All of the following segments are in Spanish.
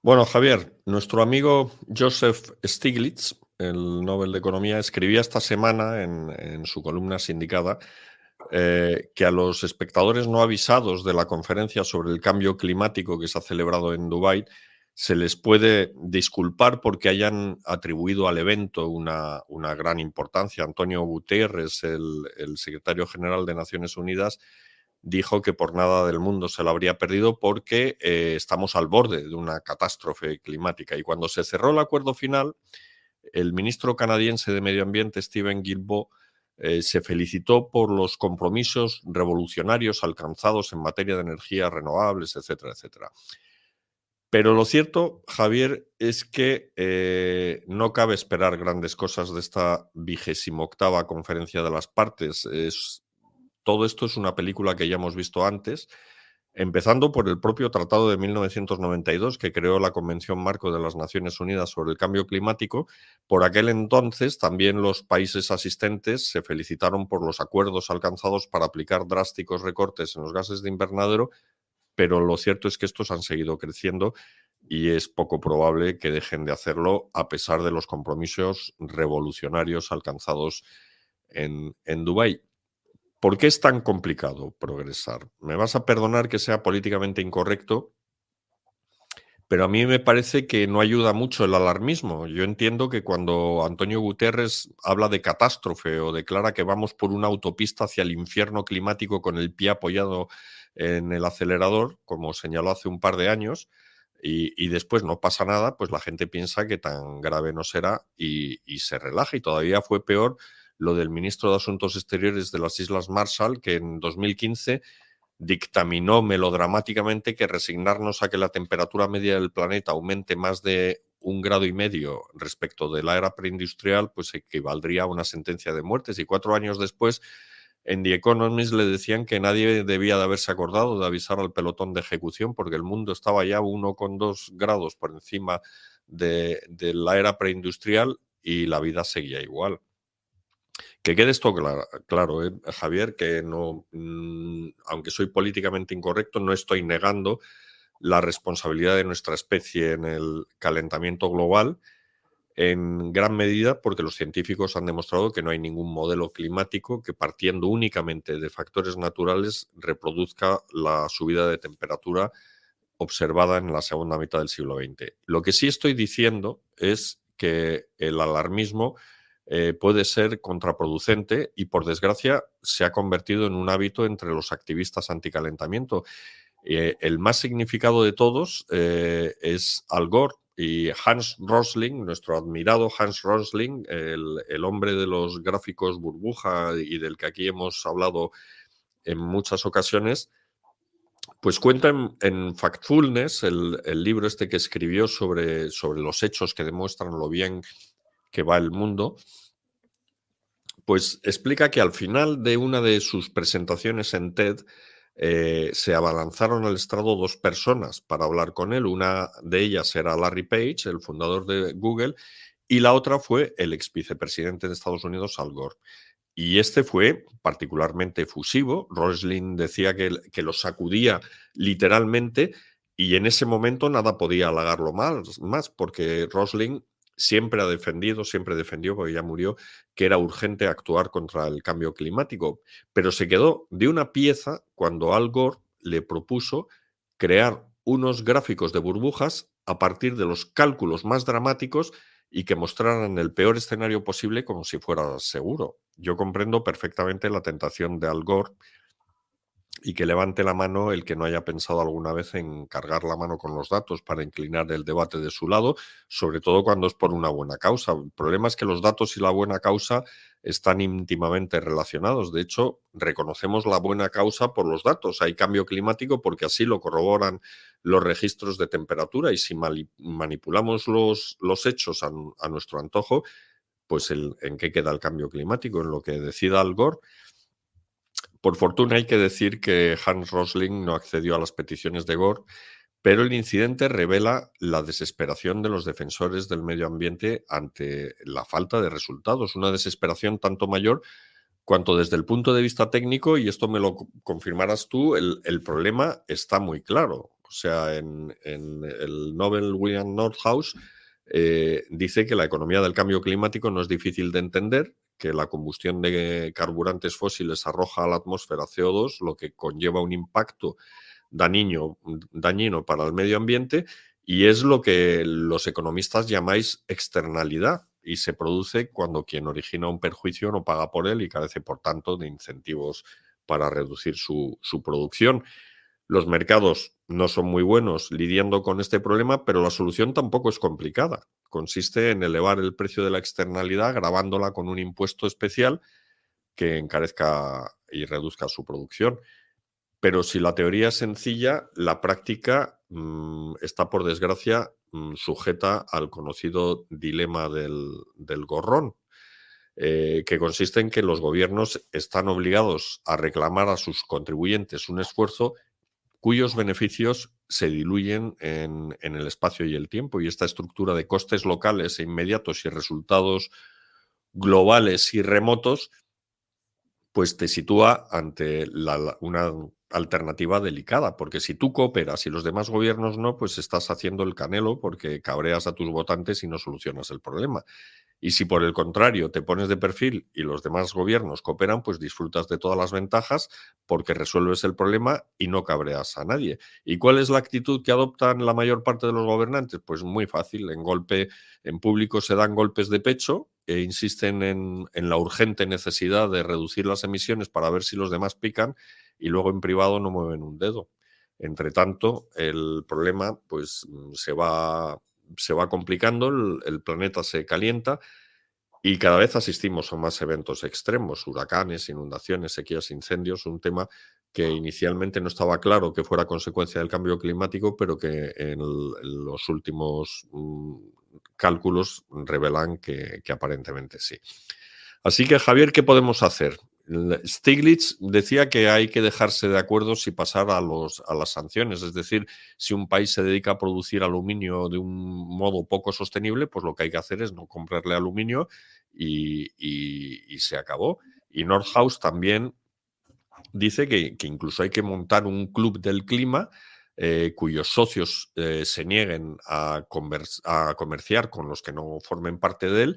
Bueno, Javier, nuestro amigo Joseph Stiglitz, el Nobel de Economía, escribía esta semana en su columna sindicada que a los espectadores no avisados de la conferencia sobre el cambio climático que se ha celebrado en Dubái se les puede disculpar porque hayan atribuido al evento una gran importancia. Antonio Guterres, el secretario general de Naciones Unidas, dijo que por nada del mundo se lo habría perdido porque estamos al borde de una catástrofe climática. Y cuando se cerró el acuerdo final, el ministro canadiense de Medio Ambiente, Stephen Guilbeault, se felicitó por los compromisos revolucionarios alcanzados en materia de energías renovables, etcétera, etcétera. Pero lo cierto, Javier, es que no cabe esperar grandes cosas de esta 28ª Conferencia de las Partes. Todo esto es una película que ya hemos visto antes, empezando por el propio Tratado de 1992, que creó la Convención Marco de las Naciones Unidas sobre el Cambio Climático. Por aquel entonces, también los países asistentes se felicitaron por los acuerdos alcanzados para aplicar drásticos recortes en los gases de invernadero, pero lo cierto es que estos han seguido creciendo y es poco probable que dejen de hacerlo a pesar de los compromisos revolucionarios alcanzados en Dubái. ¿Por qué es tan complicado progresar? Me vas a perdonar que sea políticamente incorrecto, pero a mí me parece que no ayuda mucho el alarmismo. Yo entiendo que cuando Antonio Guterres habla de catástrofe o declara que vamos por una autopista hacia el infierno climático con el pie apoyado en el acelerador, como señaló hace un par de años, y después no pasa nada, pues la gente piensa que tan grave no será y se relaja. Y todavía fue peor lo del ministro de Asuntos Exteriores de las Islas Marshall, que en 2015 dictaminó melodramáticamente que resignarnos a que la temperatura media del planeta aumente más de 1,5 grados respecto de la era preindustrial, pues equivaldría a una sentencia de muerte. Y 4 años después, en The Economist le decían que nadie debía de haberse acordado de avisar al pelotón de ejecución porque el mundo estaba ya 1,2 grados por encima de la era preindustrial y la vida seguía igual. Que quede esto claro, Javier, que no, aunque soy políticamente incorrecto, no estoy negando la responsabilidad de nuestra especie en el calentamiento global, en gran medida porque los científicos han demostrado que no hay ningún modelo climático que, partiendo únicamente de factores naturales, reproduzca la subida de temperatura observada en la segunda mitad del siglo XX. Lo que sí estoy diciendo es que el alarmismo puede ser contraproducente y, por desgracia, se ha convertido en un hábito entre los activistas anticalentamiento. El más significado de todos es Al Gore y Hans Rosling, nuestro admirado Hans Rosling, el hombre de los gráficos burbuja y del que aquí hemos hablado en muchas ocasiones. Pues cuenta en Factfulness, el libro este que escribió sobre los hechos que demuestran lo bien que va el mundo, pues explica que al final de una de sus presentaciones en TED se abalanzaron al estrado dos personas para hablar con él. Una de ellas era Larry Page, el fundador de Google, y la otra fue el ex vicepresidente de Estados Unidos, Al Gore. Y este fue particularmente efusivo. Rosling decía que lo sacudía literalmente y en ese momento nada podía halagarlo más porque Rosling siempre defendió, porque ya murió, que era urgente actuar contra el cambio climático. Pero se quedó de una pieza cuando Al Gore le propuso crear unos gráficos de burbujas a partir de los cálculos más dramáticos y que mostraran el peor escenario posible como si fuera seguro. Yo comprendo perfectamente la tentación de Al Gore y que levante la mano el que no haya pensado alguna vez en cargar la mano con los datos para inclinar el debate de su lado, sobre todo cuando es por una buena causa. El problema es que los datos y la buena causa están íntimamente relacionados. De hecho, reconocemos la buena causa por los datos. Hay cambio climático porque así lo corroboran los registros de temperatura y si manipulamos los hechos a nuestro antojo, pues ¿en qué queda el cambio climático? En lo que decida Al Gore. Por fortuna hay que decir que Hans Rosling no accedió a las peticiones de Gore, pero el incidente revela la desesperación de los defensores del medio ambiente ante la falta de resultados, una desesperación tanto mayor cuanto desde el punto de vista técnico, y esto me lo confirmarás tú, el problema está muy claro. O sea, en el Nobel William Nordhaus dice que la economía del cambio climático no es difícil de entender, que la combustión de carburantes fósiles arroja a la atmósfera CO2, lo que conlleva un impacto dañino para el medio ambiente, y es lo que los economistas llamáis externalidad, y se produce cuando quien origina un perjuicio no paga por él y carece, por tanto, de incentivos para reducir su producción. Los mercados no son muy buenos lidiando con este problema, pero la solución tampoco es complicada. Consiste en elevar el precio de la externalidad grabándola con un impuesto especial que encarezca y reduzca su producción. Pero si la teoría es sencilla, la práctica está, por desgracia, sujeta al conocido dilema del gorrón, que consiste en que los gobiernos están obligados a reclamar a sus contribuyentes un esfuerzo cuyos beneficios se diluyen en el espacio y el tiempo. Y esta estructura de costes locales e inmediatos y resultados globales y remotos, pues te sitúa ante una alternativa delicada, porque si tú cooperas y los demás gobiernos no, pues estás haciendo el canelo porque cabreas a tus votantes y no solucionas el problema. Y si por el contrario te pones de perfil y los demás gobiernos cooperan, pues disfrutas de todas las ventajas porque resuelves el problema y no cabreas a nadie. ¿Y cuál es la actitud que adoptan la mayor parte de los gobernantes? Pues muy fácil, en público se dan golpes de pecho e insisten en la urgente necesidad de reducir las emisiones para ver si los demás pican, y luego en privado no mueven un dedo. Entre tanto, el problema pues se va complicando, el planeta se calienta y cada vez asistimos a más eventos extremos, huracanes, inundaciones, sequías, incendios, un tema que inicialmente no estaba claro que fuera consecuencia del cambio climático, pero que en los últimos cálculos revelan que aparentemente sí. Así que, Javier, ¿qué podemos hacer? Stiglitz decía que hay que dejarse de acuerdos y pasar a las sanciones. Es decir, si un país se dedica a producir aluminio de un modo poco sostenible, pues lo que hay que hacer es no comprarle aluminio y se acabó. Y Nordhaus también dice que incluso hay que montar un club del clima cuyos socios se nieguen a comerciar con los que no formen parte de él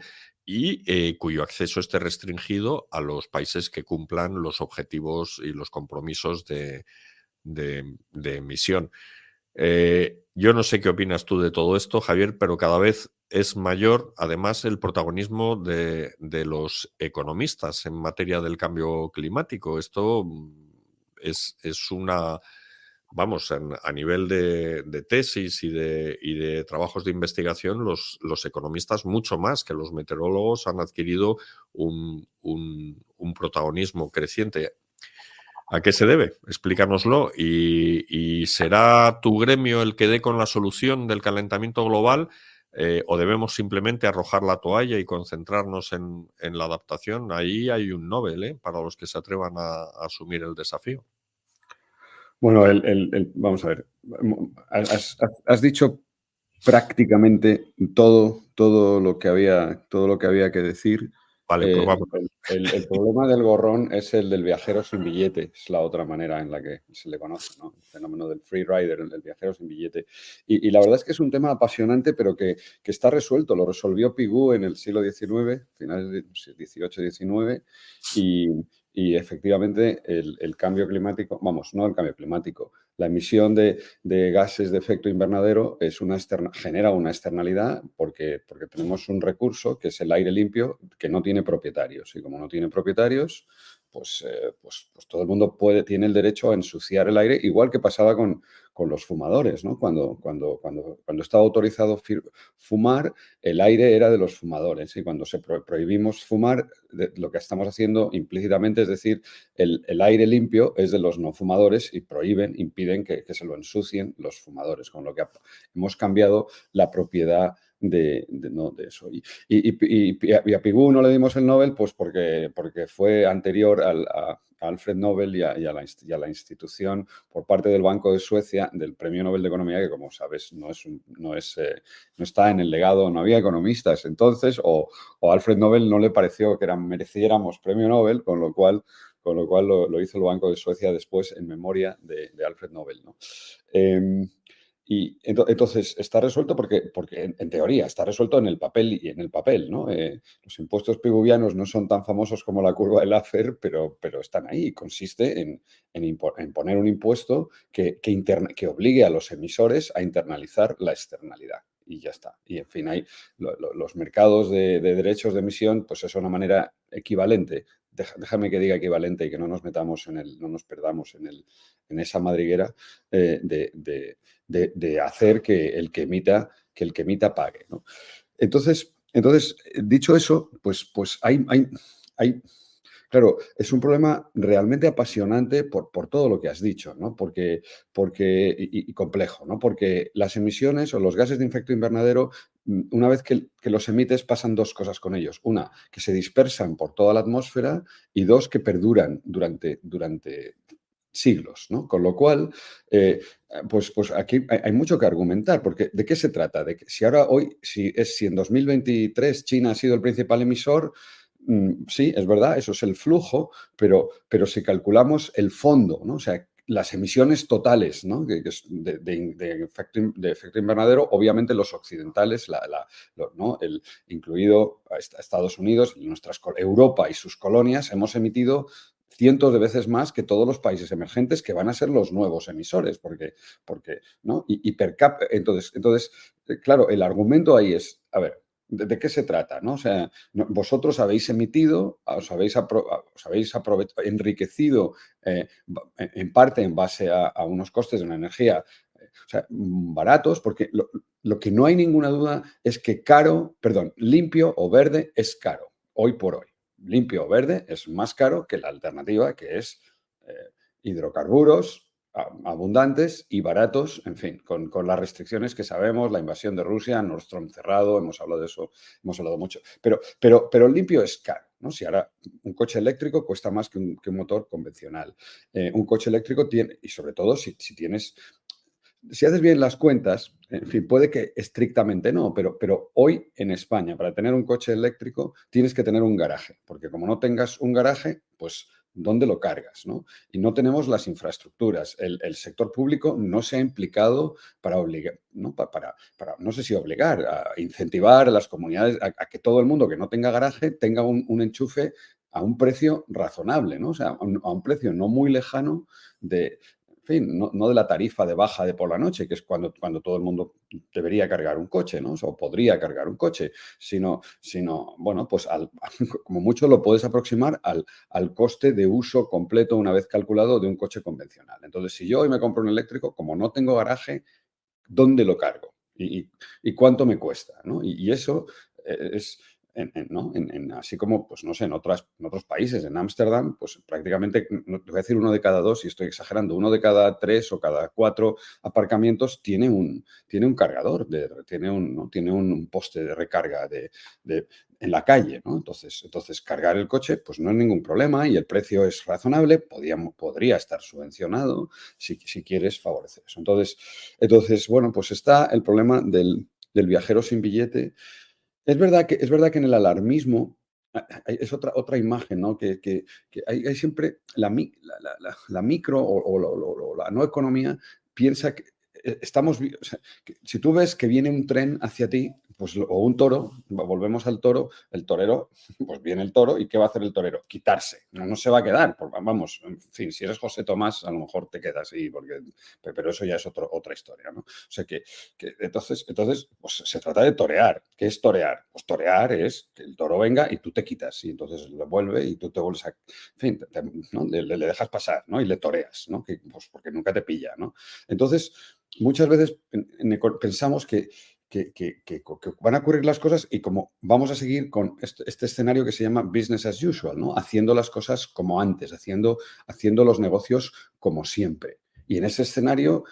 y cuyo acceso esté restringido a los países que cumplan los objetivos y los compromisos de emisión. Yo no sé qué opinas tú de todo esto, Javier, pero cada vez es mayor, además, el protagonismo de los economistas en materia del cambio climático. Esto es una, vamos, a nivel de tesis y de trabajos de investigación, los economistas, mucho más que los meteorólogos, han adquirido un protagonismo creciente. ¿A qué se debe? Explícanoslo. ¿Y será tu gremio el que dé con la solución del calentamiento global o debemos simplemente arrojar la toalla y concentrarnos en la adaptación? Ahí hay un Nobel para los que se atrevan a asumir el desafío. Bueno, vamos a ver. Has dicho prácticamente todo lo que había que decir. Vale, pues vamos. El problema del gorrón es el del viajero sin billete, es la otra manera en la que se le conoce, ¿no? El fenómeno del free rider, el del viajero sin billete. Y la verdad es que es un tema apasionante, pero que está resuelto. Lo resolvió Pigou en el siglo XIX, finales del XVIII-XIX, y efectivamente el cambio climático, vamos, no el cambio climático, la emisión de gases de efecto invernadero genera una externalidad porque tenemos un recurso que es el aire limpio que no tiene propietarios. Y como no tiene propietarios, pues todo el mundo tiene el derecho a ensuciar el aire, igual que pasaba con los fumadores, ¿no? Cuando estaba autorizado fumar, el aire era de los fumadores. Y cuando prohibimos fumar, lo que estamos haciendo implícitamente es decir, el aire limpio es de los no fumadores y impiden que se lo ensucien los fumadores, con lo que hemos cambiado la propiedad de eso. Y a Pigou no le dimos el Nobel pues porque fue anterior a Alfred Nobel y a la institución por parte del Banco de Suecia del Premio Nobel de Economía, que como sabes no está en el legado, no había economistas entonces, o Alfred Nobel no le pareció que mereciéramos Premio Nobel, con lo cual lo hizo el Banco de Suecia después en memoria de Alfred Nobel, ¿no? entonces está resuelto porque en teoría está resuelto en el papel y en el papel, ¿no? Los impuestos piguvianos no son tan famosos como la curva de Laffer, pero están ahí. Consiste en poner un impuesto que obligue a los emisores a internalizar la externalidad. Y ya está. Y en fin, hay los mercados de derechos de emisión, pues es una manera equivalente. Déjame que diga equivalente y que no nos metamos no nos perdamos en esa madriguera de hacer que el que emita pague, ¿no? Entonces, dicho eso, pues hay claro, es un problema realmente apasionante por todo lo que has dicho, ¿no? Y complejo, ¿no? Porque las emisiones o los gases de efecto invernadero, una vez que los emites, pasan dos cosas con ellos. Una, que se dispersan por toda la atmósfera, y dos, que perduran durante siglos, ¿no? Con lo cual, pues aquí hay mucho que argumentar, porque ¿de qué se trata? De que si en 2023 China ha sido el principal emisor, sí, es verdad, eso es el flujo, pero si calculamos el fondo, ¿no? O sea, las emisiones totales, ¿no? De efecto invernadero, obviamente los occidentales, ¿no? Incluido a Estados Unidos, Europa y sus colonias, hemos emitido cientos de veces más que todos los países emergentes, que van a ser los nuevos emisores, porque ¿no? Y per cápita. Entonces, claro, el argumento ahí es, a ver, ¿de qué se trata? ¿No? O sea, vosotros habéis emitido, os habéis enriquecido en parte en base a unos costes de una energía, o sea, baratos, porque lo que no hay ninguna duda es que limpio o verde es caro, hoy por hoy. Limpio o verde es más caro que la alternativa, que es hidrocarburos abundantes y baratos, en fin, con las restricciones que sabemos, la invasión de Rusia, Nord Stream cerrado, hemos hablado de eso, hemos hablado mucho. Pero el limpio es caro, ¿no? Si ahora un coche eléctrico cuesta más que un motor convencional. Un coche eléctrico tiene, y sobre todo si haces bien las cuentas, en fin, puede que estrictamente no, pero hoy en España, para tener un coche eléctrico, tienes que tener un garaje, porque como no tengas un garaje, pues ¿dónde lo cargas, no? Y no tenemos las infraestructuras. El sector público no se ha implicado para obligar, ¿no? No sé si obligar, a incentivar a las comunidades a que todo el mundo que no tenga garaje tenga un enchufe a un precio razonable, ¿no? O sea, a un precio no muy lejano en fin, no de la tarifa de baja de por la noche, que es cuando todo el mundo debería cargar un coche, ¿no? O podría cargar un coche, sino bueno, pues como mucho lo puedes aproximar al coste de uso completo, una vez calculado, de un coche convencional. Entonces, si yo hoy me compro un eléctrico, como no tengo garaje, ¿dónde lo cargo? ¿Y cuánto me cuesta? ¿No? Y eso es, ¿no? Así como, pues no sé, en otros países, en Ámsterdam, pues prácticamente, no, te voy a decir 1 de cada 2, y estoy exagerando, 1 de cada 3 o cada 4 aparcamientos tiene un cargador, tiene un poste de recarga en la calle, ¿no? Entonces, cargar el coche, pues no es ningún problema, y el precio es razonable, podría estar subvencionado si quieres favorecer eso. Entonces, bueno, pues está el problema del viajero sin billete. Es verdad que en el alarmismo es otra imagen, ¿no? Que hay siempre la micro o la no economía piensa que o sea, que si tú ves que viene un tren hacia ti, pues, o un toro, volvemos al toro, el torero, pues viene el toro, ¿y qué va a hacer el torero? Quitarse, no se va a quedar, vamos, en fin, si eres José Tomás, a lo mejor te quedas ahí, pero eso ya es otra historia, ¿no? O sea que entonces, pues se trata de torear. ¿Qué es torear? Pues torear es que el toro venga y tú te quitas, y entonces lo vuelve y tú te vuelves a... En fin, ¿no? le dejas pasar, ¿no? Y le toreas, ¿no? Pues porque nunca te pilla, ¿no? Entonces, muchas veces pensamos que van a ocurrir las cosas, y como vamos a seguir con este escenario que se llama business as usual, ¿no? Haciendo las cosas como antes, haciendo los negocios como siempre. Y en ese escenario,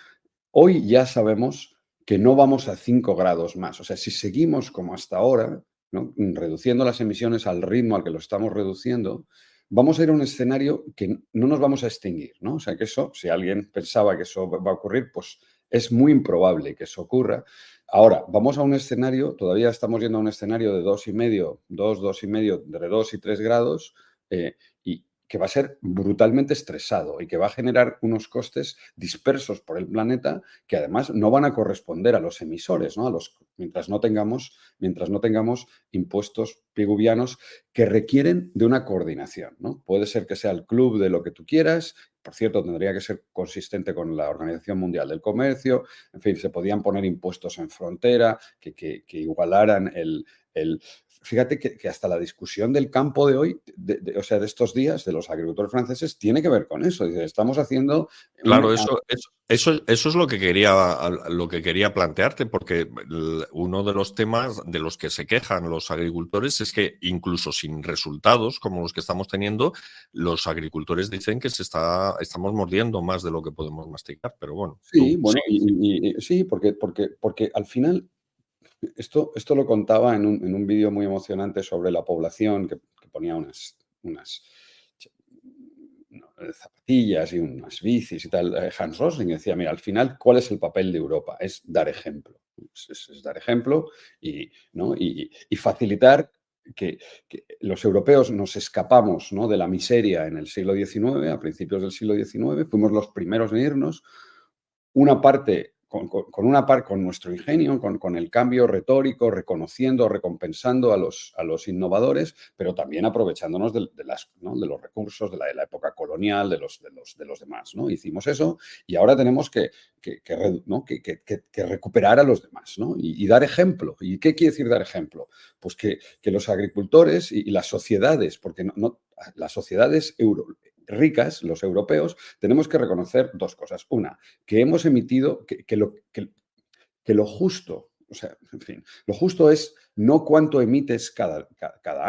hoy ya sabemos que no vamos a 5 grados más. O sea, si seguimos como hasta ahora, ¿no? Reduciendo las emisiones al ritmo al que lo estamos reduciendo, vamos a ir a un escenario que no nos vamos a extinguir, ¿no? O sea, que eso, si alguien pensaba que eso va a ocurrir, pues es muy improbable que eso ocurra. Ahora, vamos a un escenario, todavía estamos yendo a un escenario de 2,5, entre 2 y 3 grados, y que va a ser brutalmente estresado y que va a generar unos costes dispersos por el planeta que además no van a corresponder a los emisores, ¿no? Mientras no tengamos impuestos piguvianos que requieren de una coordinación, ¿no? Puede ser que sea el club de lo que tú quieras, por cierto, tendría que ser consistente con la Organización Mundial del Comercio, en fin, se podían poner impuestos en frontera que igualaran el. Fíjate que hasta la discusión del campo de hoy, o sea, de estos días, de los agricultores franceses, tiene que ver con eso. Dice, estamos haciendo Claro, eso es lo que quería plantearte, porque uno de los temas de los que se quejan los agricultores es que incluso sin resultados como los que estamos teniendo, los agricultores dicen que estamos mordiendo más de lo que podemos masticar. Pero bueno, Sí, tú bueno, sigues. sí, porque al final esto lo contaba en un vídeo muy emocionante sobre la población que ponía unas no, zapatillas y unas bicis y tal. Hans Rosling decía, mira, al final, ¿cuál es el papel de Europa? Es dar ejemplo. Es dar ejemplo y, ¿no? y facilitar que los europeos nos escapamos, ¿no?, de la miseria en el siglo XIX, a principios del siglo XIX, fuimos los primeros en irnos, una parte con nuestro ingenio, con el cambio retórico, reconociendo, recompensando a los innovadores, pero también aprovechándonos ¿no?, de los recursos de la época colonial, de los demás, ¿no? Hicimos eso y ahora tenemos ¿no?, que recuperar a los demás, ¿no? Y dar ejemplo. ¿Y qué quiere decir dar ejemplo? Pues que los agricultores y las sociedades, porque las sociedades ricas, los europeos, tenemos que reconocer dos cosas. Una, que hemos emitido, que lo justo, o sea, en fin, lo justo es no cuánto emites cada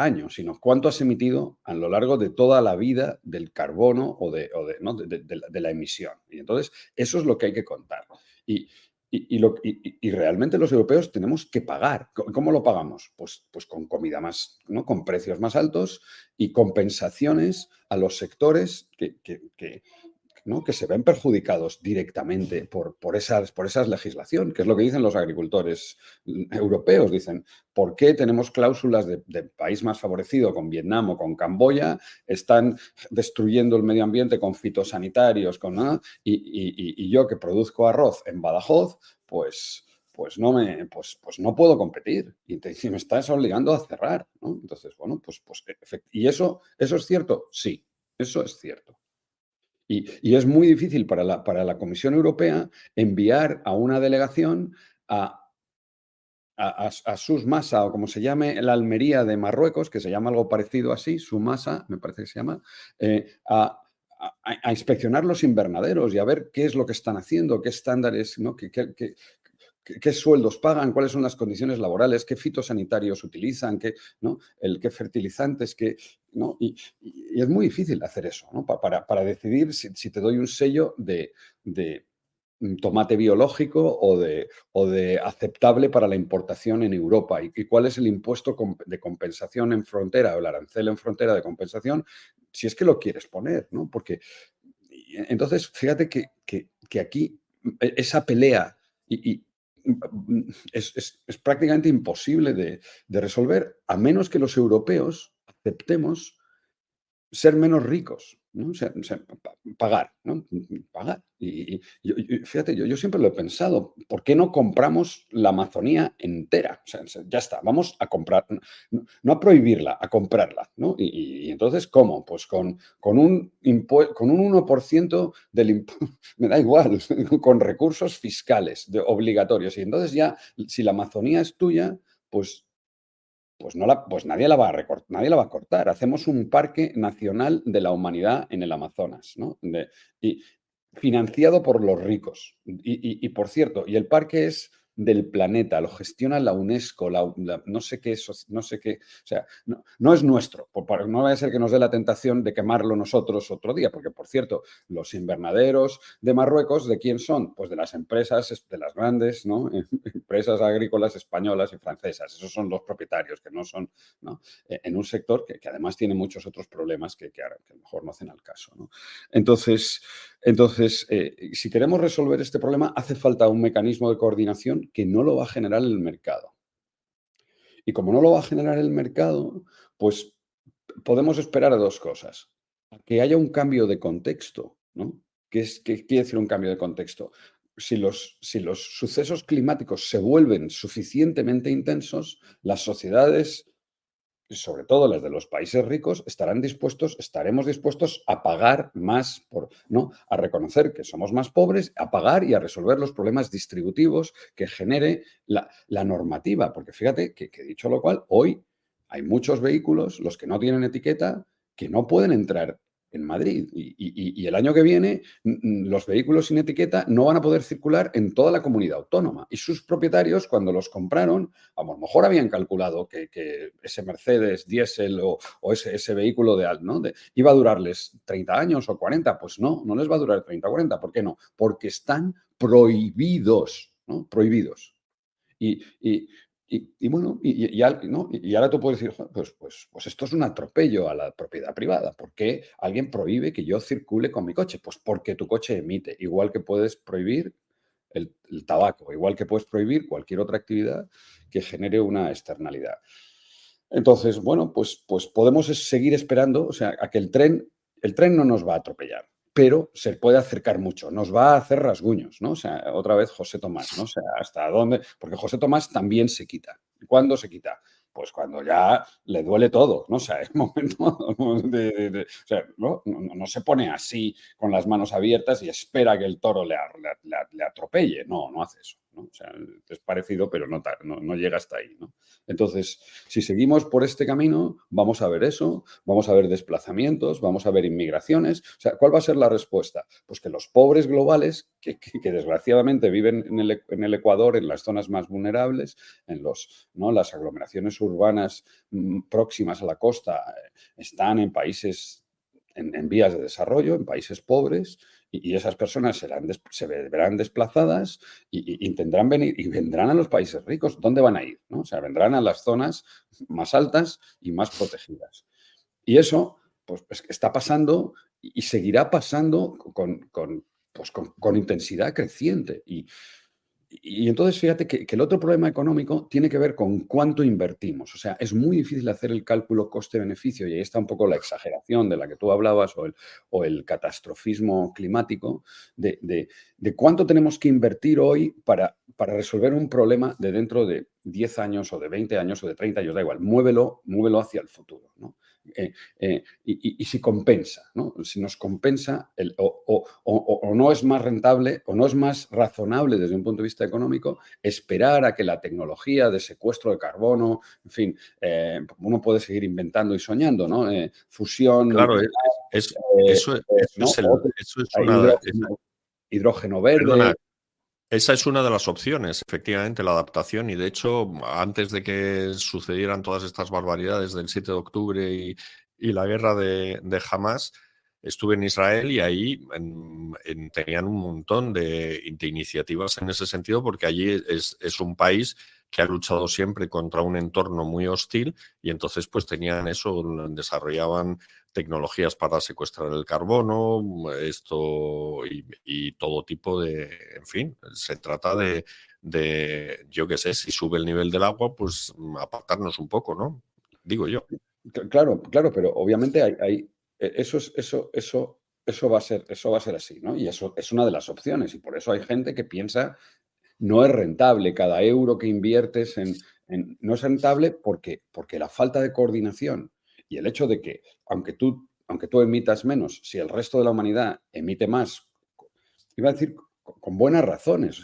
año, sino cuánto has emitido a lo largo de toda la vida del carbono ¿no?, de la emisión. Y entonces, eso es lo que hay que contar. Y realmente los europeos tenemos que pagar. ¿Cómo lo pagamos? Pues con comida más, ¿no?, con precios más altos y compensaciones a los sectores ¿no?, que se ven perjudicados directamente por esa legislación, que es lo que dicen los agricultores europeos. Dicen, ¿por qué tenemos cláusulas de país más favorecido con Vietnam o con Camboya? Están destruyendo el medio ambiente con fitosanitarios, y yo que produzco arroz en Badajoz, pues no puedo competir y me estás obligando a cerrar, ¿no? Entonces, bueno, ¿y eso es cierto? Sí, eso es cierto. Y es muy difícil para la Comisión Europea enviar a una delegación a Souss-Massa, o como se llame, la Almería de Marruecos, que se llama algo parecido así, Soumassa, me parece que se llama, a inspeccionar los invernaderos y a ver qué es lo que están haciendo, qué estándares, ¿no?, qué sueldos pagan, cuáles son las condiciones laborales, qué fitosanitarios utilizan, ¿no?, qué fertilizantes, ¿no? Y es muy difícil hacer eso, ¿no?, para decidir si te doy un sello de tomate biológico o de aceptable para la importación en Europa y cuál es el impuesto de compensación en frontera o el arancel en frontera de compensación, si es que lo quieres poner, ¿no? Porque entonces, fíjate que aquí esa pelea es prácticamente imposible de resolver, a menos que los europeos aceptemos ser menos ricos, ¿no? O sea, pagar, ¿no? Pagar. Fíjate, yo siempre lo he pensado, ¿por qué no compramos la Amazonía entera? O sea, ya está, vamos a comprar, no a prohibirla, a comprarla, ¿no? Y entonces, ¿cómo? Pues con un 1% del impuesto, me da igual, con recursos fiscales obligatorios. Y entonces ya, si la Amazonía es tuya, pues nadie la va nadie la va a cortar. Hacemos un parque nacional de la humanidad en el Amazonas, ¿no? Y financiado por los ricos. Por cierto, y el parque es del planeta, lo gestiona la UNESCO, no sé qué, no sé qué, o sea, no es nuestro, no vaya a ser que nos dé la tentación de quemarlo nosotros otro día, porque, por cierto, los invernaderos de Marruecos, ¿de quién son? Pues de las empresas, de las grandes, ¿no?, empresas agrícolas españolas y francesas. Esos son los propietarios, que no son, ¿no?, en un sector que además tiene muchos otros problemas que a lo mejor no hacen al caso, ¿no? Entonces, si queremos resolver este problema, hace falta un mecanismo de coordinación que no lo va a generar el mercado. Y como no lo va a generar el mercado, pues podemos esperar a dos cosas. que haya un cambio de contexto, ¿no? ¿Qué quiere decir un cambio de contexto? Si los sucesos climáticos se vuelven suficientemente intensos, las sociedades, sobre todo las de los países ricos, estaremos dispuestos a pagar más, ¿no? A reconocer que somos más pobres, a pagar y a resolver los problemas distributivos que genere la normativa. Porque fíjate que dicho lo cual, hoy hay muchos vehículos, los que no tienen etiqueta, que no pueden entrar en Madrid. Y el año que viene, los vehículos sin etiqueta no van a poder circular en toda la comunidad autónoma. Y sus propietarios, cuando los compraron, a lo mejor habían calculado que ese Mercedes diésel o ese vehículo ¿no? Iba a durarles 30 años o 40. Pues no, no les va a durar 30 o 40. ¿Por qué no? Porque están prohibidos, ¿no? Prohibidos. Bueno, ¿no? Y ahora tú puedes decir, pues esto es un atropello a la propiedad privada. ¿Por qué alguien prohíbe que yo circule con mi coche? Pues porque tu coche emite. Igual que puedes prohibir el tabaco, igual que puedes prohibir cualquier otra actividad que genere una externalidad. Entonces, bueno, pues podemos seguir esperando, o sea, a que el tren no nos va a atropellar, pero se puede acercar mucho, nos va a hacer rasguños, ¿no? O sea, otra vez José Tomás, ¿no? O sea, ¿hasta dónde? Porque José Tomás también se quita. ¿Cuándo se quita? Pues cuando ya le duele todo, ¿no? O sea, es momento o sea, no se pone así con las manos abiertas y espera que el toro le atropelle. No, no hace eso, ¿no? O sea, es parecido, pero no llega hasta ahí, ¿no? Entonces, si seguimos por este camino, vamos a ver eso, vamos a ver desplazamientos, vamos a ver inmigraciones. O sea, ¿cuál va a ser la respuesta? Pues que los pobres globales, que desgraciadamente viven en el Ecuador, en las zonas más vulnerables, ¿no? Las aglomeraciones urbanas próximas a la costa, están en países en vías de desarrollo, en países pobres, y esas personas se verán desplazadas y intentarán venir y vendrán a los países ricos. ¿Dónde van a ir? ¿No? O sea, vendrán a las zonas más altas y más protegidas. Y eso pues está pasando y seguirá pasando con intensidad creciente. Y entonces fíjate que el otro problema económico tiene que ver con cuánto invertimos. O sea, es muy difícil hacer el cálculo coste-beneficio y ahí está un poco la exageración de la que tú hablabas o el catastrofismo climático de cuánto tenemos que invertir hoy para resolver un problema de dentro de 10 años o de 20 años o de 30 años, da igual, muévelo hacia el futuro, ¿no? Y si compensa, ¿no? Si nos compensa o no es más rentable o no es más razonable desde un punto de vista económico esperar a que la tecnología de secuestro de carbono, en fin, uno puede seguir inventando y soñando, ¿no? Fusión Claro, nuclear, ¿no? eso es una... hidrógeno verde. Perdona, esa es una de las opciones, efectivamente, la adaptación. Y de hecho, antes de que sucedieran todas estas barbaridades del 7 de octubre y la guerra de Hamas, estuve en Israel y ahí tenían un montón de iniciativas en ese sentido, porque allí es un país que ha luchado siempre contra un entorno muy hostil y entonces pues tenían eso, desarrollaban tecnologías para secuestrar el carbono, esto y todo tipo de, en fin, se trata yo qué sé, si sube el nivel del agua, pues apartarnos un poco, ¿no? Digo yo. Claro, pero obviamente eso va a ser así, ¿no? Y eso es una de las opciones. Y por eso hay gente que piensa no es rentable. Cada euro que inviertes no es rentable porque la falta de coordinación y el hecho de que, aunque tú emitas menos, si el resto de la humanidad emite más, iba a decir con buenas razones.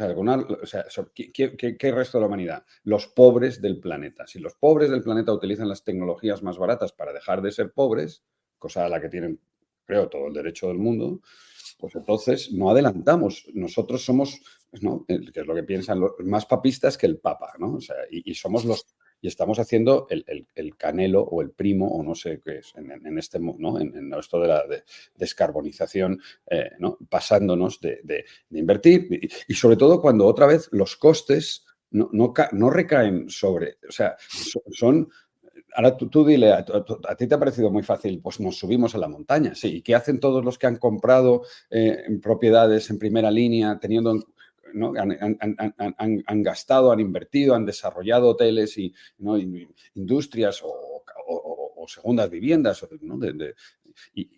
¿Qué resto de la humanidad? Los pobres del planeta. Si los pobres del planeta utilizan las tecnologías más baratas para dejar de ser pobres, cosa a la que tienen, creo, todo el derecho del mundo, pues entonces no adelantamos. Nosotros somos, ¿no? Que es lo que piensan los más papistas que el Papa, ¿no? O sea, y somos y estamos haciendo el Canelo o el Primo, o no sé qué es, en ¿no? En esto de la descarbonización, ¿no? Pasándonos de invertir. Y sobre todo cuando otra vez los costes no recaen sobre, o sea, son. Ahora tú dile, a ti te ha parecido muy fácil, pues nos subimos a la montaña, sí. ¿Y qué hacen todos los que han comprado propiedades en primera línea, teniendo, ¿no? Han gastado, han invertido, han desarrollado hoteles ¿no? industrias o segundas viviendas, ¿no? y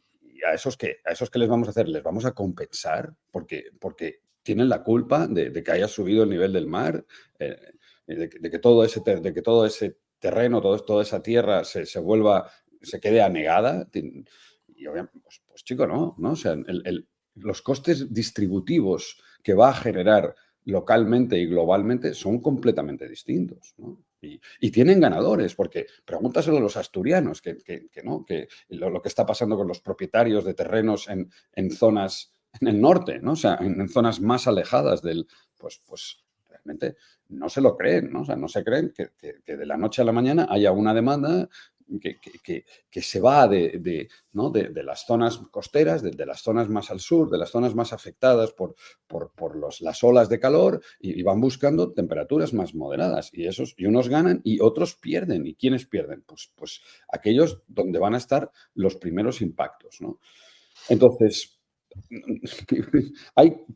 a esos que les vamos a hacer, les vamos a compensar porque tienen la culpa de que haya subido el nivel del mar, de que todo ese terreno, toda esa tierra se quede anegada. Y obviamente, pues chico, no. O sea, los costes distributivos que va a generar localmente y globalmente son completamente distintos, ¿no? Y tienen ganadores, porque pregúntaselo a los asturianos, que lo que está pasando con los propietarios de terrenos en zonas en el norte, ¿no? O sea, en zonas más alejadas pues realmente no se lo creen, ¿no? O sea, no se creen que de la noche a la mañana haya una demanda que se va de las zonas costeras, de las zonas más al sur, de las zonas más afectadas por las olas de calor y van buscando temperaturas más moderadas. Y unos ganan y otros pierden. ¿Y quiénes pierden? Pues aquellos donde van a estar los primeros impactos, ¿no? Entonces,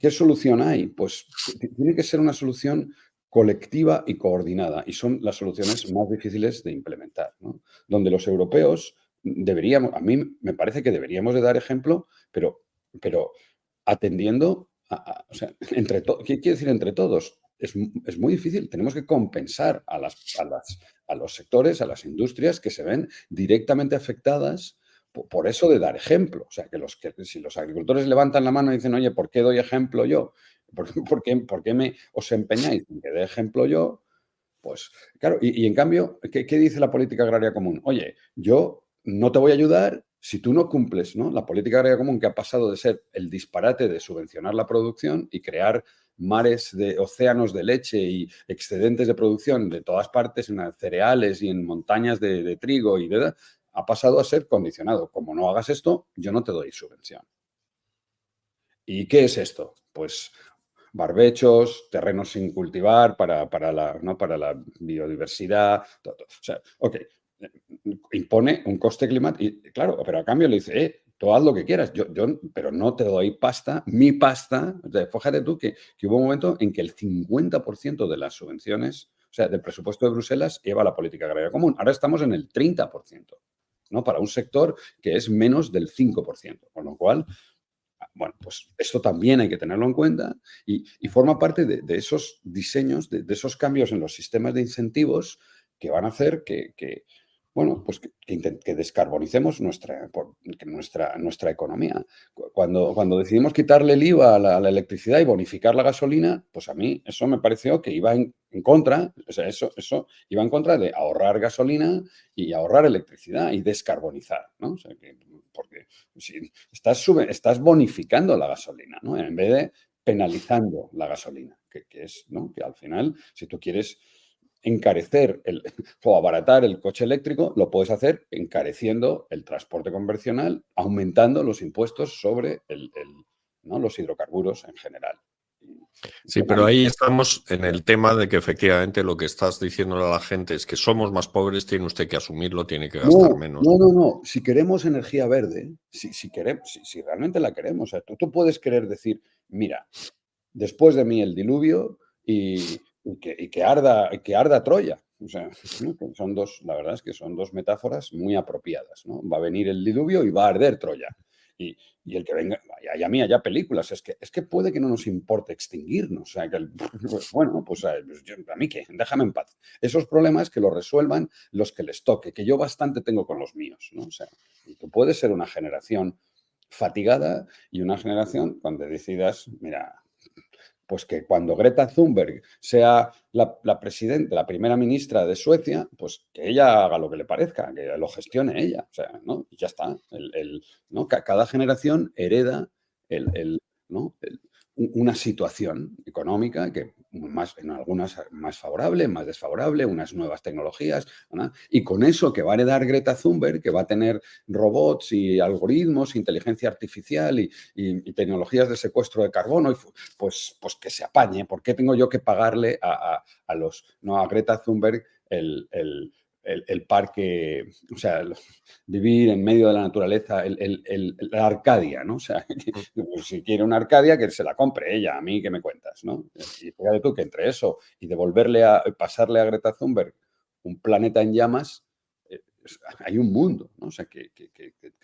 ¿qué solución hay? Pues tiene que ser una solución colectiva y coordinada, y son las soluciones más difíciles de implementar, ¿no? Donde los europeos a mí me parece que deberíamos de dar ejemplo, pero atendiendo o sea, ¿qué quiere decir entre todos? Es muy difícil, tenemos que compensar a los sectores, a las industrias que se ven directamente afectadas por eso de dar ejemplo. O sea, que si los agricultores levantan la mano y dicen, oye, ¿por qué doy ejemplo yo? ¿Por qué os empeñáis en que dé ejemplo yo? Pues claro, y en cambio, ¿qué dice la política agraria común? Oye, yo no te voy a ayudar si tú no cumples, ¿no? La política agraria común, que ha pasado de ser el disparate de subvencionar la producción y crear mares de océanos de leche y excedentes de producción de todas partes, en cereales y en montañas de trigo ha pasado a ser condicionado. Como no hagas esto, yo no te doy subvención. ¿Y qué es esto? Pues barbechos, terrenos sin cultivar para la biodiversidad. Todo. O sea, ok, impone un coste climático. Y claro, pero a cambio le dice, tú haz lo que quieras, pero no te doy pasta, mi pasta. O sea, fíjate tú que hubo un momento en que el 50% de las subvenciones, o sea, del presupuesto de Bruselas, lleva a la política agraria común. Ahora estamos en el 30%, ¿no? Para un sector que es menos del 5%, con lo cual bueno, pues esto también hay que tenerlo en cuenta y forma parte de esos diseños, de esos cambios en los sistemas de incentivos que van a hacer bueno, pues que descarbonicemos nuestra economía. Cuando decidimos quitarle el IVA a la electricidad y bonificar la gasolina, pues a mí eso me pareció que iba en contra, o sea, eso iba en contra de ahorrar gasolina y ahorrar electricidad y descarbonizar, ¿no? O sea, porque si estás bonificando la gasolina, ¿no? En vez de penalizando la gasolina, que es, ¿no? Que al final, si tú quieres encarecer o abaratar el coche eléctrico, lo puedes hacer encareciendo el transporte convencional, aumentando los impuestos sobre ¿no? los hidrocarburos en general. Sí, pero ahí estamos en el tema de que efectivamente lo que estás diciéndole a la gente es que somos más pobres, tiene usted que asumirlo, tiene que gastar menos. No. Si queremos energía verde, si realmente la queremos, o sea, tú puedes querer decir, mira, después de mí el diluvio y que arda Troya. O sea, ¿no? La verdad es que son dos metáforas muy apropiadas, ¿no? Va a venir el diluvio y va a arder Troya. Y el que venga, a mí haya películas, es que puede que no nos importe extinguirnos. O sea, bueno, pues a mí qué, déjame en paz. Esos problemas que los resuelvan los que les toque, que yo bastante tengo con los míos, ¿no? O sea, tú puedes ser una generación fatigada y una generación cuando decidas, mira, pues que cuando Greta Thunberg sea la primera ministra de Suecia, pues que ella haga lo que le parezca, que lo gestione ella. O sea, ¿no? Y ya está. ¿No? Cada generación hereda ¿no? Una situación económica que en algunas más favorable, más desfavorable, unas nuevas tecnologías, ¿no? Y con eso que va a heredar Greta Thunberg, que va a tener robots y algoritmos, inteligencia artificial y tecnologías de secuestro de carbono, pues que se apañe. ¿Por qué tengo yo que pagarle a Greta Thunberg el parque, o sea, vivir en medio de la naturaleza, la Arcadia, ¿no? O sea, si quiere una Arcadia, que se la compre ella, a mí, ¿qué me cuentas, no? Y fíjate tú que entre eso y pasarle a Greta Thunberg un planeta en llamas, hay un mundo, ¿no? O sea, que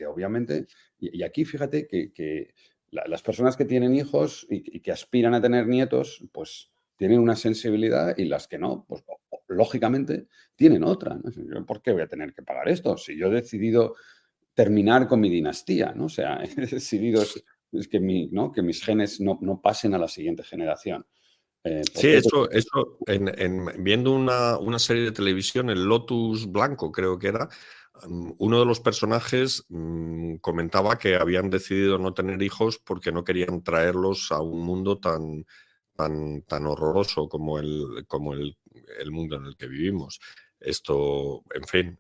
obviamente, y aquí fíjate que las personas que tienen hijos y que aspiran a tener nietos, pues tienen una sensibilidad y las que no, pues lógicamente tienen otra, ¿no? Yo, ¿por qué voy a tener que pagar esto? Si yo he decidido terminar con mi dinastía, ¿no? O sea, he decidido es que, ¿no? que mis genes no pasen a la siguiente generación. ¿Por Sí, qué? eso viendo una serie de televisión, el Lotus Blanco, creo que era, uno de los personajes comentaba que habían decidido no tener hijos porque no querían traerlos a un mundo tan horroroso como el mundo en el que vivimos. Esto, en fin,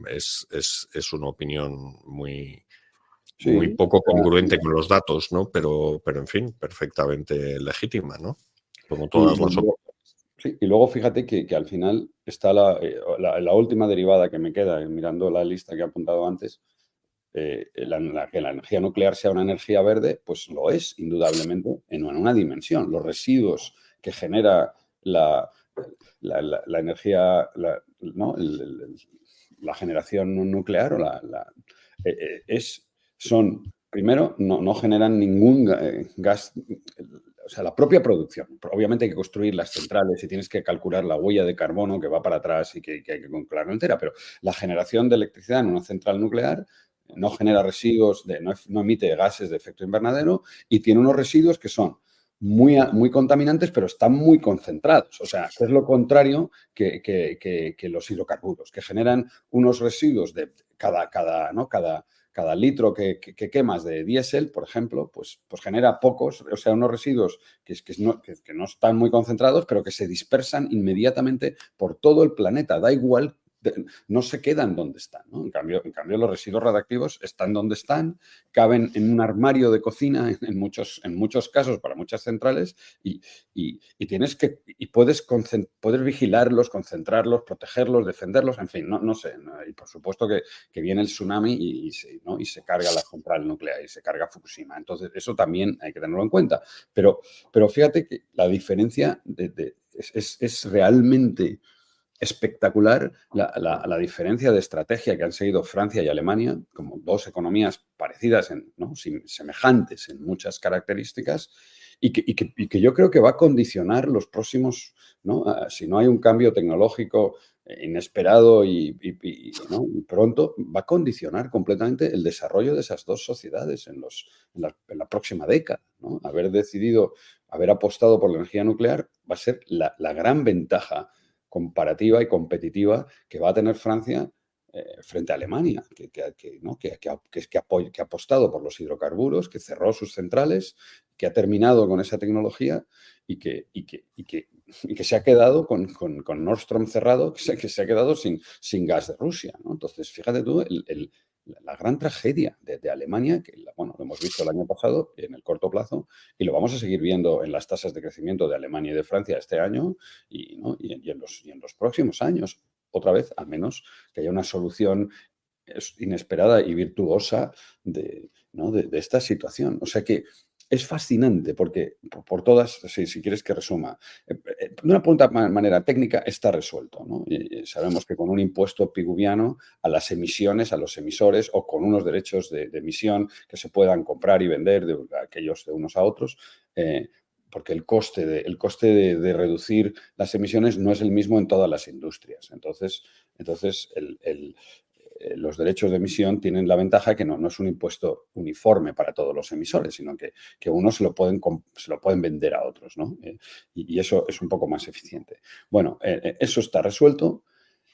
es una opinión muy Sí, poco congruente con los datos, ¿no? Pero en fin, perfectamente legítima, ¿no? Como todas y las opiniones. luego, sí, y luego fíjate que al final está la última derivada que me queda, mirando la lista que he apuntado antes, que la energía nuclear sea una energía verde, pues lo es, indudablemente, en una dimensión. Los residuos que genera la energía, ¿no? La generación nuclear son, primero, no generan ningún gas, o sea, la propia producción. Obviamente hay que construir las centrales y tienes que calcular la huella de carbono que va para atrás y que hay que calcularla entera, pero la generación de electricidad en una central nuclear no genera residuos, no emite gases de efecto invernadero y tiene unos residuos que son muy contaminantes, pero están muy concentrados. O sea, que es lo contrario que los hidrocarburos, que generan unos residuos de cada litro que quemas de diésel, por ejemplo, pues genera pocos, o sea, unos residuos que no están muy concentrados, pero que se dispersan inmediatamente por todo el planeta. Da igual, no se quedan donde están, ¿no? En cambio, los residuos radiactivos están donde están, caben en un armario de cocina en muchos casos para muchas centrales y puedes vigilarlos, concentrarlos, protegerlos, defenderlos, en fin, no sé. Y por supuesto que viene el tsunami y se carga la central nuclear y se carga Fukushima. Entonces, eso también hay que tenerlo en cuenta. Pero fíjate que la diferencia es realmente espectacular la diferencia de estrategia que han seguido Francia y Alemania, como dos economías parecidas, ¿no? Semejantes en muchas características, y que yo creo que va a condicionar los próximos, ¿no? Si no hay un cambio tecnológico inesperado ¿no? y pronto, va a condicionar completamente el desarrollo de esas dos sociedades en la próxima década, ¿no? Haber apostado por la energía nuclear va a ser la gran ventaja comparativa y competitiva que va a tener Francia frente a Alemania, que ha apostado por los hidrocarburos, que cerró sus centrales, que ha terminado con esa tecnología y que se ha quedado con Nord Stream cerrado, que se ha quedado sin gas de Rusia, ¿no? Entonces, fíjate tú la gran tragedia de Alemania, que lo hemos visto el año pasado en el corto plazo y lo vamos a seguir viendo en las tasas de crecimiento de Alemania y de Francia este año y en los próximos años. Otra vez, al menos que haya una solución inesperada y virtuosa de esta situación. O sea que es fascinante porque por todas, si quieres que resuma, de una manera técnica está resuelto, ¿no? Y sabemos que con un impuesto piguviano a las emisiones, a los emisores o con unos derechos de emisión que se puedan comprar y vender de aquellos de unos a otros, porque el coste de reducir las emisiones no es el mismo en todas las industrias. Entonces los derechos de emisión tienen la ventaja que no es un impuesto uniforme para todos los emisores, sino que unos se lo pueden vender a otros, ¿no? Y eso es un poco más eficiente. Bueno, eso está resuelto.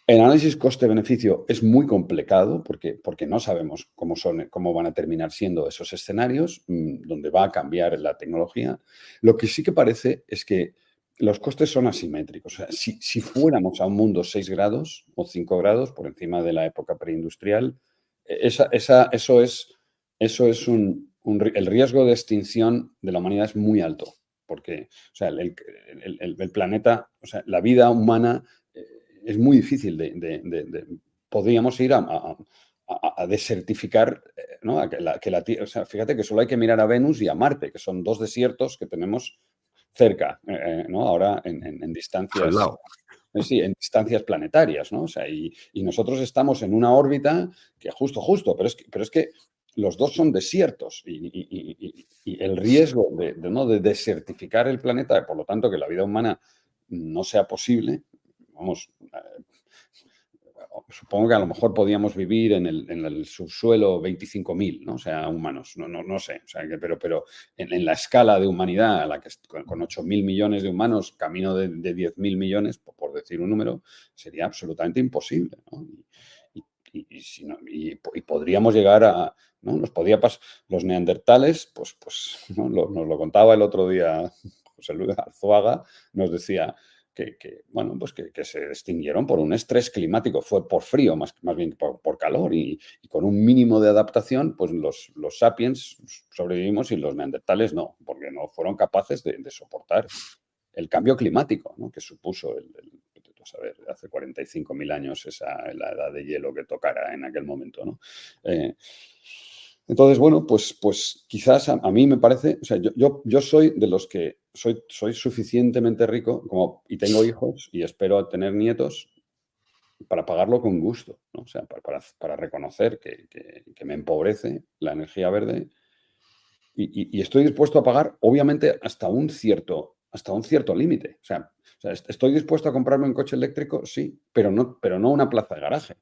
El análisis coste-beneficio es muy complicado porque no sabemos cómo van a terminar siendo esos escenarios, donde va a cambiar la tecnología. Lo que sí que parece es que los costes son asimétricos. O sea, si fuéramos a un mundo 6 grados o 5 grados por encima de la época preindustrial, el riesgo de extinción de la humanidad es muy alto, porque o sea, el planeta, o sea, la vida humana es muy difícil podríamos ir a desertificar, ¿no? O sea, fíjate que solo hay que mirar a Venus y a Marte, que son dos desiertos que tenemos cerca, ¿no? Ahora en Al distancias lado. Sí, en distancias planetarias, ¿no? O sea, y nosotros estamos en una órbita que justo, pero es que los dos son desiertos y el riesgo ¿no? de desertificar el planeta, por lo tanto que la vida humana no sea posible, vamos, supongo que a lo mejor podíamos vivir en el subsuelo 25.000, ¿no? O sea, humanos, no sé, o sea, pero en la escala de humanidad, a la que con 8.000 millones de humanos, camino de 10.000 millones, por decir un número, sería absolutamente imposible, ¿no? Y podríamos llegar a, ¿no? Los neandertales, pues ¿no? Nos lo contaba el otro día José Luis Arzuaga, nos decía bueno, pues que se extinguieron por un estrés climático, fue por frío, más bien por calor, y con un mínimo de adaptación, pues los sapiens sobrevivimos y los neandertales no, porque no fueron capaces de soportar el cambio climático, ¿no? Que supuso hace 45.000 años la edad de hielo que tocara en aquel momento, ¿no? Entonces, bueno, pues quizás a mí me parece, o sea, yo soy de los que soy suficientemente rico y tengo hijos y espero tener nietos para pagarlo con gusto, ¿no? O sea, para reconocer que me empobrece la energía verde y estoy dispuesto a pagar, obviamente, hasta un cierto límite. O sea, estoy dispuesto a comprarme un coche eléctrico, sí, pero no una plaza de garaje.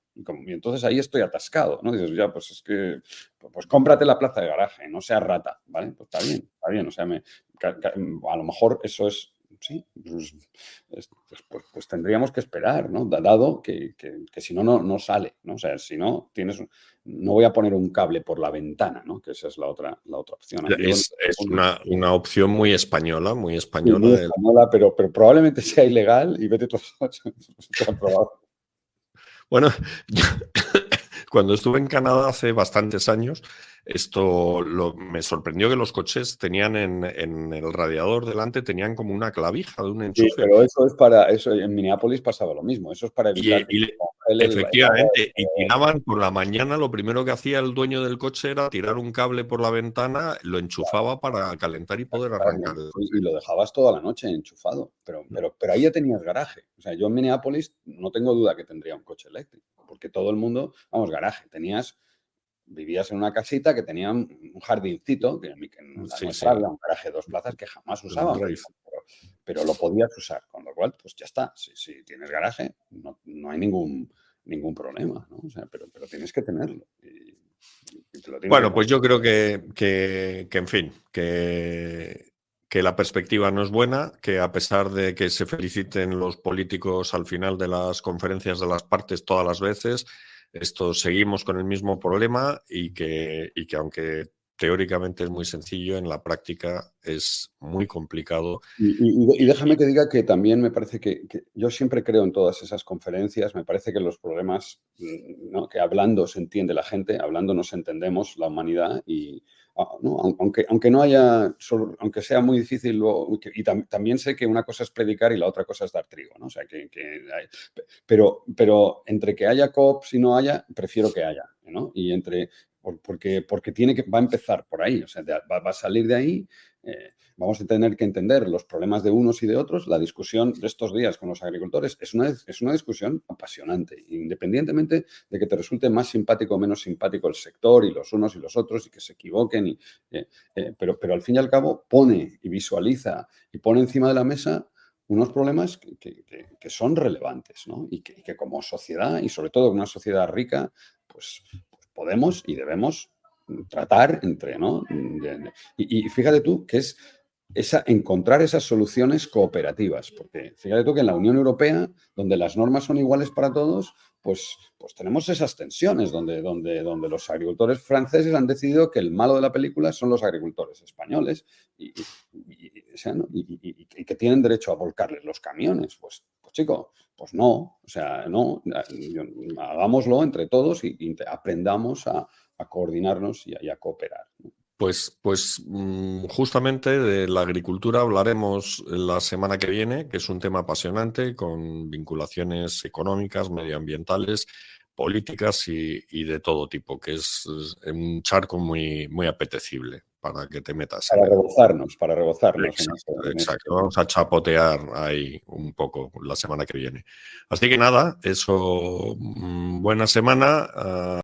Y entonces ahí estoy atascado, ¿no? Dices, ya, pues es que, pues cómprate la plaza de garaje, no seas rata, ¿vale? Pues está bien. O sea, a lo mejor eso es, sí, pues tendríamos que esperar, ¿no? Dado que si no, no sale, ¿no? O sea, si no, no voy a poner un cable por la ventana, ¿no? Que esa es la otra opción. Aquí, Es una opción muy española, muy sí, muy española. española, pero probablemente sea ilegal y vete tú a probar. Bueno, cuando estuve en Canadá hace bastantes años, me sorprendió que los coches tenían en el radiador delante, tenían como una clavija de un Sí, enchufe. pero eso en Minneapolis pasaba lo mismo. Eso es para evitar que se congele el agua. Efectivamente, y tiraban por la mañana, lo primero que hacía el dueño del coche era tirar un cable por la ventana, lo enchufaba para calentar y poder arrancar el Y coche. lo dejabas toda la noche enchufado. Pero ahí ya tenías garaje. O sea, yo en Minneapolis no tengo duda que tendría un coche eléctrico, porque todo el mundo, vamos, garaje. Vivías en una casita que tenía un jardincito, que en la Sí, nuestra sí, había un garaje de 2 plazas que jamás un usábamos, rave. pero lo podías usar, con lo cual, pues ya está. Si tienes garaje, no hay ningún problema, ¿no? O sea, pero tienes que tenerlo. Y te lo tienes que Bueno, pues comprar. yo creo en fin, que la perspectiva no es buena, que a pesar de que se feliciten los políticos al final de las conferencias de las partes todas las veces, seguimos con el mismo problema y que aunque teóricamente es muy sencillo, en la práctica es muy complicado. Y déjame que diga que también me parece que yo siempre creo en todas esas conferencias, me parece que los problemas, ¿no? Que hablando se entiende la gente, hablando nos entendemos la humanidad ¿no? Aunque no haya, aunque sea muy difícil, también sé que una cosa es predicar y la otra cosa es dar trigo, ¿no? O sea, pero entre que haya COPs y no haya, prefiero que haya, ¿no? Porque va a empezar por ahí, o sea, va a salir de ahí. Vamos a tener que entender los problemas de unos y de otros. La discusión de estos días con los agricultores es una discusión apasionante, independientemente de que te resulte más simpático o menos simpático el sector y los unos y los otros y que se equivoquen. Pero al fin y al cabo pone y visualiza y pone encima de la mesa unos problemas que son relevantes, ¿no? Y que como sociedad, y sobre todo una sociedad rica, pues podemos y debemos tratar entre, ¿no? Y fíjate tú que es encontrar esas soluciones cooperativas, porque fíjate tú que en la Unión Europea, donde las normas son iguales para todos, pues tenemos esas tensiones donde los agricultores franceses han decidido que el malo de la película son los agricultores españoles o sea, ¿no? Y que tienen derecho a volcarles los camiones. Pues chico, pues no, o sea, no, hagámoslo entre todos y aprendamos a coordinarnos y a cooperar, ¿no? Pues justamente de la agricultura hablaremos la semana que viene, que es un tema apasionante con vinculaciones económicas, medioambientales, políticas y de todo tipo, que es un charco muy, muy apetecible para que te metas. Para rebozarnos. Exacto. Vamos a chapotear ahí un poco la semana que viene. Así que nada, eso, buena semana.